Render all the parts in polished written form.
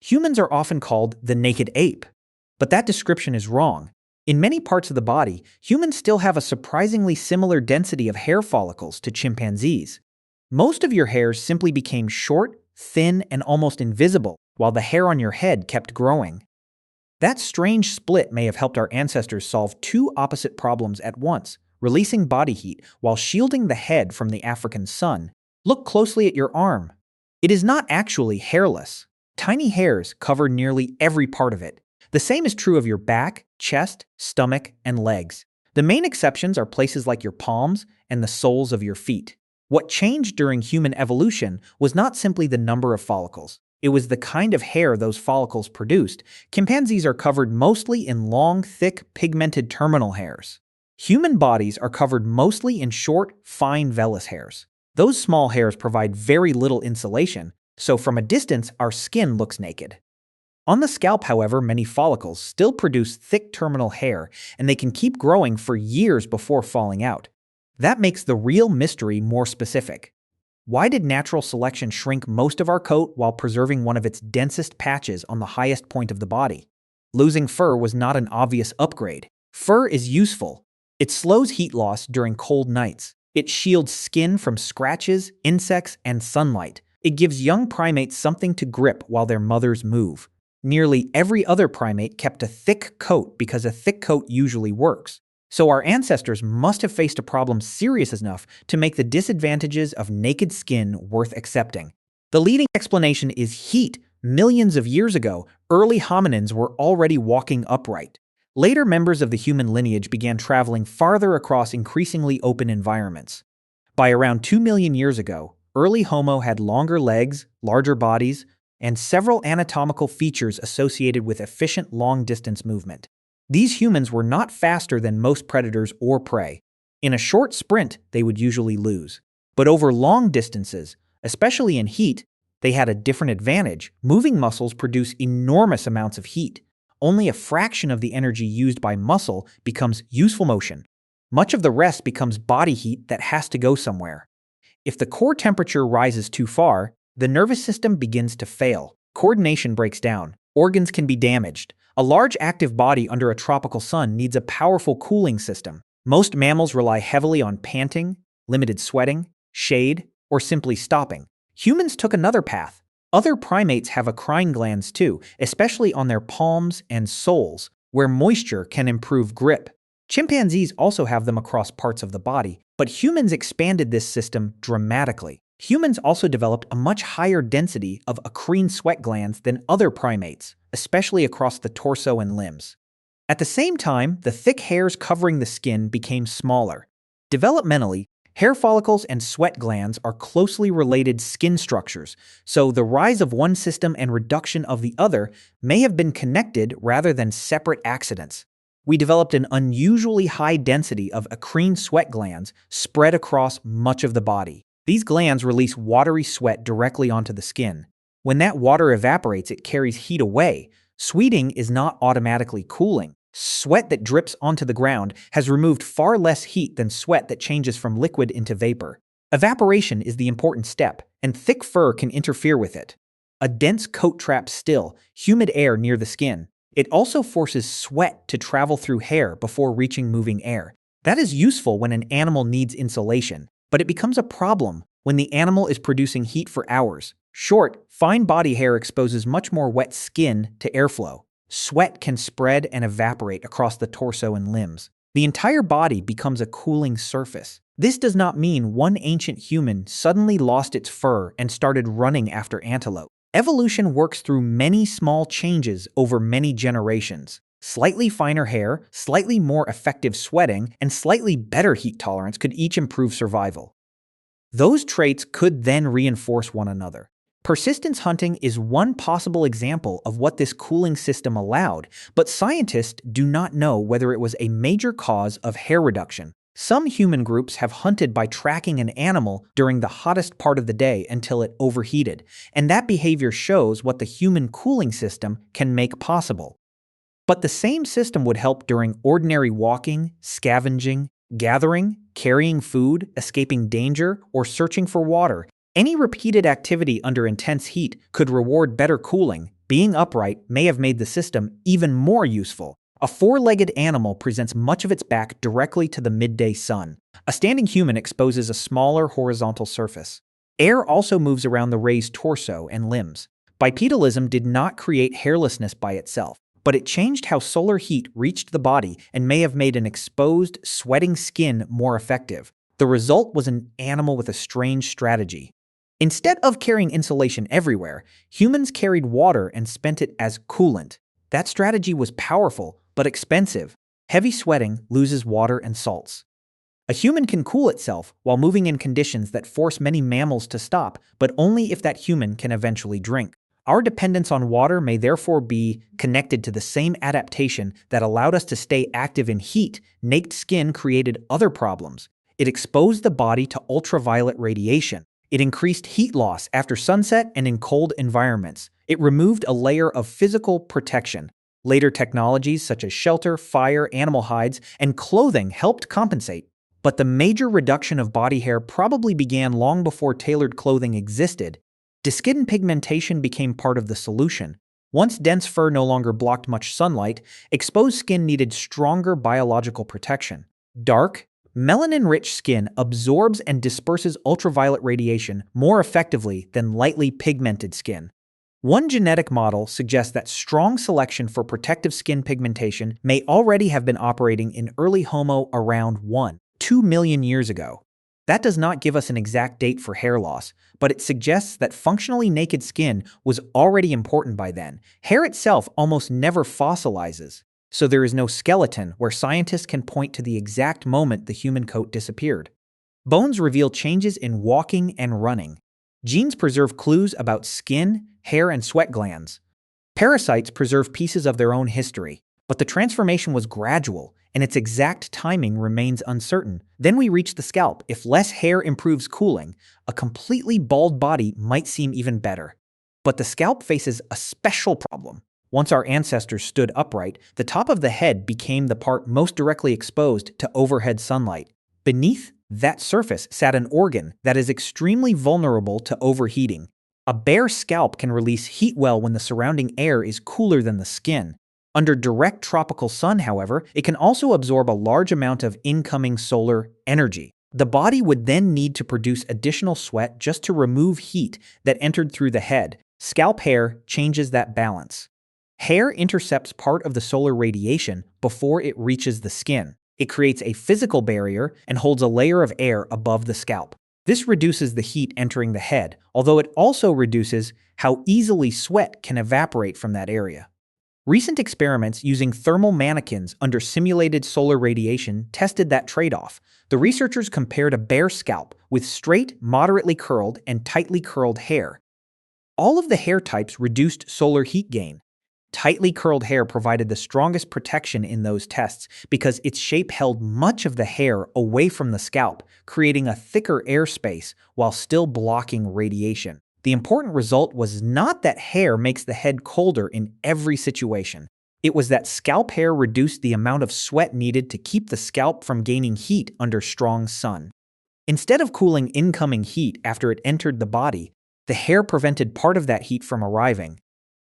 Humans are often called the naked ape, but that description is wrong. In many parts of the body, humans still have a surprisingly similar density of hair follicles to chimpanzees. Most of your hairs simply became short, thin, and almost invisible, while the hair on your head kept growing. That strange split may have helped our ancestors solve two opposite problems at once, releasing body heat while shielding the head from the African sun. Look closely at your arm. It is not actually hairless. Tiny hairs cover nearly every part of it. The same is true of your back, chest, stomach, and legs. The main exceptions are places like your palms and the soles of your feet. What changed during human evolution was not simply the number of follicles. It was the kind of hair those follicles produced. Chimpanzees are covered mostly in long, thick, pigmented terminal hairs. Human bodies are covered mostly in short, fine vellus hairs. Those small hairs provide very little insulation, so from a distance our skin looks naked. On the scalp, however, many follicles still produce thick terminal hair, and they can keep growing for years before falling out. That makes the real mystery more specific. Why did natural selection shrink most of our coat while preserving one of its densest patches on the highest point of the body? Losing fur was not an obvious upgrade. Fur is useful. It slows heat loss during cold nights. It shields skin from scratches, insects, and sunlight. It gives young primates something to grip while their mothers move. Nearly every other primate kept a thick coat because a thick coat usually works. So our ancestors must have faced a problem serious enough to make the disadvantages of naked skin worth accepting. The leading explanation is heat. Millions of years ago, early hominins were already walking upright. Later members of the human lineage began traveling farther across increasingly open environments. By around 2 million years ago, early Homo had longer legs, larger bodies, and several anatomical features associated with efficient long-distance movement. These humans were not faster than most predators or prey. In a short sprint, they would usually lose. But over long distances, especially in heat, they had a different advantage. Moving muscles produce enormous amounts of heat. Only a fraction of the energy used by muscle becomes useful motion. Much of the rest becomes body heat that has to go somewhere. If the core temperature rises too far, the nervous system begins to fail. Coordination breaks down. Organs can be damaged. A large active body under a tropical sun needs a powerful cooling system. Most mammals rely heavily on panting, limited sweating, shade, or simply stopping. Humans took another path. Other primates have eccrine glands too, especially on their palms and soles, where moisture can improve grip. Chimpanzees also have them across parts of the body, but humans expanded this system dramatically. Humans also developed a much higher density of eccrine sweat glands than other primates, especially across the torso and limbs. At the same time, the thick hairs covering the skin became smaller. Developmentally, hair follicles and sweat glands are closely related skin structures, so the rise of one system and reduction of the other may have been connected rather than separate accidents. We developed an unusually high density of eccrine sweat glands spread across much of the body. These glands release watery sweat directly onto the skin. When that water evaporates, it carries heat away. Sweating is not automatically cooling. Sweat that drips onto the ground has removed far less heat than sweat that changes from liquid into vapor. Evaporation is the important step, and thick fur can interfere with it. A dense coat traps still, humid air near the skin. It also forces sweat to travel through hair before reaching moving air. That is useful when an animal needs insulation, but it becomes a problem when the animal is producing heat for hours. Short, fine body hair exposes much more wet skin to airflow. Sweat can spread and evaporate across the torso and limbs. The entire body becomes a cooling surface. This does not mean one ancient human suddenly lost its fur and started running after antelope. Evolution works through many small changes over many generations. Slightly finer hair, slightly more effective sweating, and slightly better heat tolerance could each improve survival. Those traits could then reinforce one another. Persistence hunting is one possible example of what this cooling system allowed, but scientists do not know whether it was a major cause of hair reduction. Some human groups have hunted by tracking an animal during the hottest part of the day until it overheated, and that behavior shows what the human cooling system can make possible. But the same system would help during ordinary walking, scavenging, gathering, carrying food, escaping danger, or searching for water. Any repeated activity under intense heat could reward better cooling, Being upright may have made the system even more useful. A four-legged animal presents much of its back directly to the midday sun. A standing human exposes a smaller horizontal surface. Air also moves around the raised torso and limbs. Bipedalism did not create hairlessness by itself, but it changed how solar heat reached the body and may have made an exposed, sweating skin more effective. The result was an animal with a strange strategy. Instead of carrying insulation everywhere, humans carried water and spent it as coolant. That strategy was powerful, but expensive. Heavy sweating loses water and salts. A human can cool itself while moving in conditions that force many mammals to stop, but only if that human can eventually drink. Our dependence on water may therefore be connected to the same adaptation that allowed us to stay active in heat. Naked skin created other problems. It exposed the body to ultraviolet radiation. It increased heat loss after sunset and in cold environments. It removed a layer of physical protection. Later technologies such as shelter, fire, animal hides, and clothing helped compensate. But the major reduction of body hair probably began long before tailored clothing existed. Skin pigmentation became part of the solution. Once dense fur no longer blocked much sunlight, exposed skin needed stronger biological protection. Dark, melanin-rich skin absorbs and disperses ultraviolet radiation more effectively than lightly pigmented skin. One genetic model suggests that strong selection for protective skin pigmentation may already have been operating in early Homo around 2 million years ago. That does not give us an exact date for hair loss, but it suggests that functionally naked skin was already important by then. Hair itself almost never fossilizes, so there is no skeleton where scientists can point to the exact moment the human coat disappeared. Bones reveal changes in walking and running. Genes preserve clues about skin, hair, and sweat glands. Parasites preserve pieces of their own history, but the transformation was gradual, and its exact timing remains uncertain. Then we reach the scalp. If less hair improves cooling, a completely bald body might seem even better. But the scalp faces a special problem. Once our ancestors stood upright, the top of the head became the part most directly exposed to overhead sunlight. Beneath that surface sat an organ that is extremely vulnerable to overheating. A bare scalp can release heat well when the surrounding air is cooler than the skin. Under direct tropical sun, however, it can also absorb a large amount of incoming solar energy. The body would then need to produce additional sweat just to remove heat that entered through the head. Scalp hair changes that balance. Hair intercepts part of the solar radiation before it reaches the skin. It creates a physical barrier and holds a layer of air above the scalp. This reduces the heat entering the head, although it also reduces how easily sweat can evaporate from that area. Recent experiments using thermal mannequins under simulated solar radiation tested that trade-off. The researchers compared a bare scalp with straight, moderately curled, and tightly curled hair. All of the hair types reduced solar heat gain. Tightly curled hair provided the strongest protection in those tests because its shape held much of the hair away from the scalp, creating a thicker airspace while still blocking radiation. The important result was not that hair makes the head colder in every situation. It was that scalp hair reduced the amount of sweat needed to keep the scalp from gaining heat under strong sun. Instead of cooling incoming heat after it entered the body, the hair prevented part of that heat from arriving.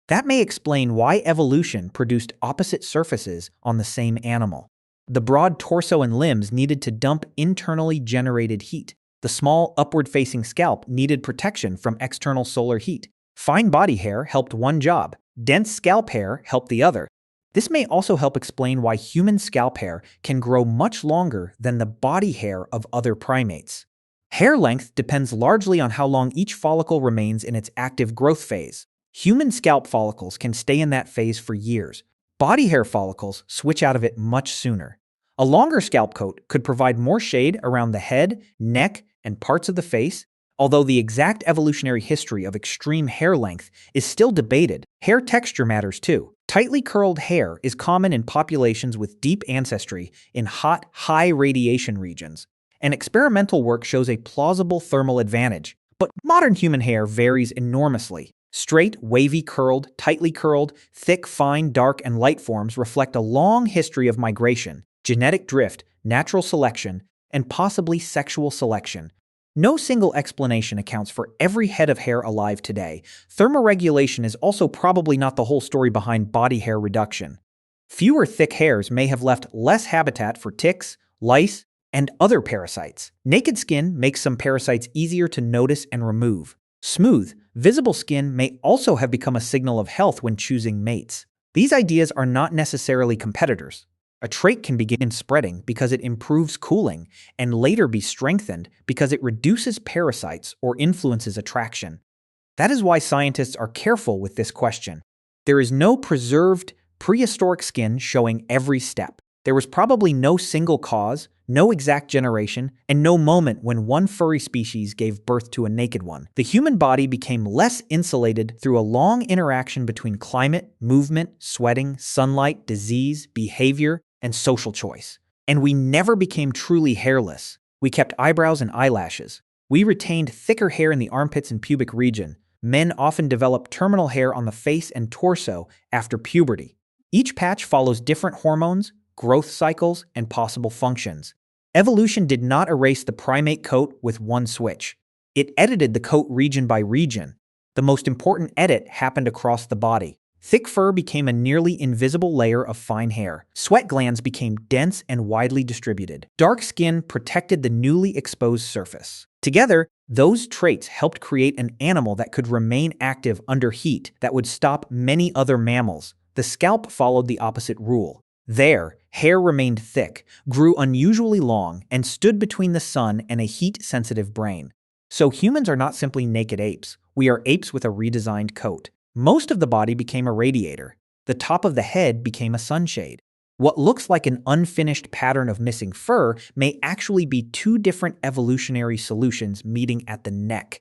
That may explain why evolution produced opposite surfaces on the same animal. The broad torso and limbs needed to dump internally generated heat. The small, upward-facing scalp needed protection from external solar heat. Fine body hair helped one job. Dense scalp hair helped the other. This may also help explain why human scalp hair can grow much longer than the body hair of other primates. Hair length depends largely on how long each follicle remains in its active growth phase. Human scalp follicles can stay in that phase for years. Body hair follicles switch out of it much sooner. A longer scalp coat could provide more shade around the head, neck, and parts of the face, although the exact evolutionary history of extreme hair length is still debated. Hair texture matters too. Tightly curled hair is common in populations with deep ancestry in hot, high radiation regions, and experimental work shows a plausible thermal advantage. But modern human hair varies enormously. Straight, wavy, curled, tightly curled, thick, fine, dark, and light forms reflect a long history of migration, genetic drift, natural selection, and possibly sexual selection. No single explanation accounts for every head of hair alive today. Thermoregulation is also probably not the whole story behind body hair reduction. Fewer thick hairs may have left less habitat for ticks, lice, and other parasites. Naked skin makes some parasites easier to notice and remove. Smooth, visible skin may also have become a signal of health when choosing mates. These ideas are not necessarily competitors. A trait can begin spreading because it improves cooling and later be strengthened because it reduces parasites or influences attraction. That is why scientists are careful with this question. There is no preserved, prehistoric skin showing every step. There was probably no single cause, no exact generation, and no moment when one furry species gave birth to a naked one. The human body became less insulated through a long interaction between climate, movement, sweating, sunlight, disease, behavior, and social choice. And we never became truly hairless. We kept eyebrows and eyelashes. We retained thicker hair in the armpits and pubic region. Men often develop terminal hair on the face and torso after puberty. Each patch follows different hormones, growth cycles, and possible functions. Evolution did not erase the primate coat with one switch. It edited the coat region by region. The most important edit happened across the body. Thick fur became a nearly invisible layer of fine hair. Sweat glands became dense and widely distributed. Dark skin protected the newly exposed surface. Together, those traits helped create an animal that could remain active under heat that would stop many other mammals. The scalp followed the opposite rule. There, hair remained thick, grew unusually long, and stood between the sun and a heat-sensitive brain. So humans are not simply naked apes. We are apes with a redesigned coat. Most of the body became a radiator. The top of the head became a sunshade. What looks like an unfinished pattern of missing fur may actually be two different evolutionary solutions meeting at the neck.